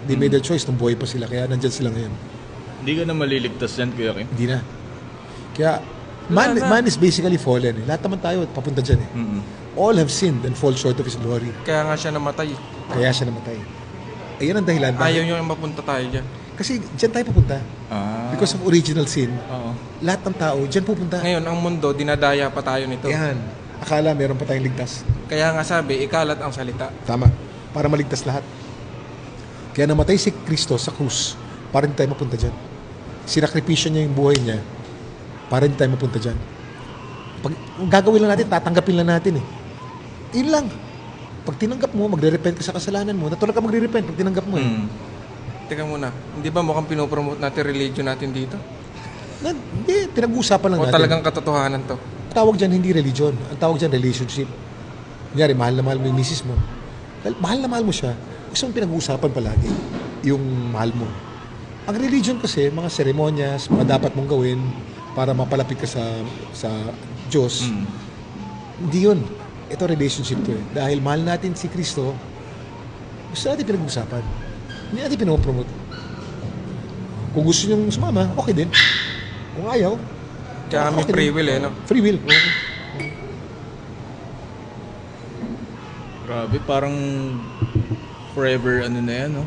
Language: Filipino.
They made their choice nung buhay pa sila, kaya nandyan sila ngayon. Hindi ka na maliligtas yan, Kuya Kim? Hindi na. Kaya, man is basically fallen. Lahat naman tayo, papunta dyan eh. All have sinned and fall short of His glory. Kaya nga siya namatay. Kaya siya namatay. Ayan ang dahilan. Ayaw nyo yung mapunta tayo dyan. Kasi dyan tayo pupunta. Because of original sin. Lahat ng tao, dyan pupunta. Ngayon, ang mundo, dinadaya pa tayo nito. Yan. Akala meron pa tayong ligtas. Kaya nga sabi, ikalat ang salita. Tama. Para maligtas lahat. Kaya namatay si Kristo sa krus para hindi tayo mapunta dyan. Sinakripisyo niya yung buhay niya para hindi tayo mapunta dyan. Pag gagawin lang natin, tatanggapin lang natin eh. Yun lang. Pag tinanggap mo, magre-repent ka sa kasalanan mo. Natural ka magre-repent pag tinanggap mo eh. Teka muna, hindi ba mukhang pinopromote natin religion natin dito? Hindi, pinag-uusapan lang o natin. O talagang katotohanan to? Tawag dyan hindi religion. Ang tawag dyan relationship. Kunyari, mahal na mahal mo yung misis mo. Mahal na mahal mo siya. Gusto mong pinag-uusapan palagi yung mahal mo. Ang religion kasi, mga seremonyas, mga dapat mong gawin para mapalapit ka sa Diyos. Hindi yun. Ito relationship to eh. Dahil mahal natin si Kristo, gusto natin pinag-uusapan. Hindi natin pinopromote. Kung gusto niyong sumama, okay din. Kung ayaw, kaya may free will eh, no? Free will. Grabe, parang forever ano na yan, no?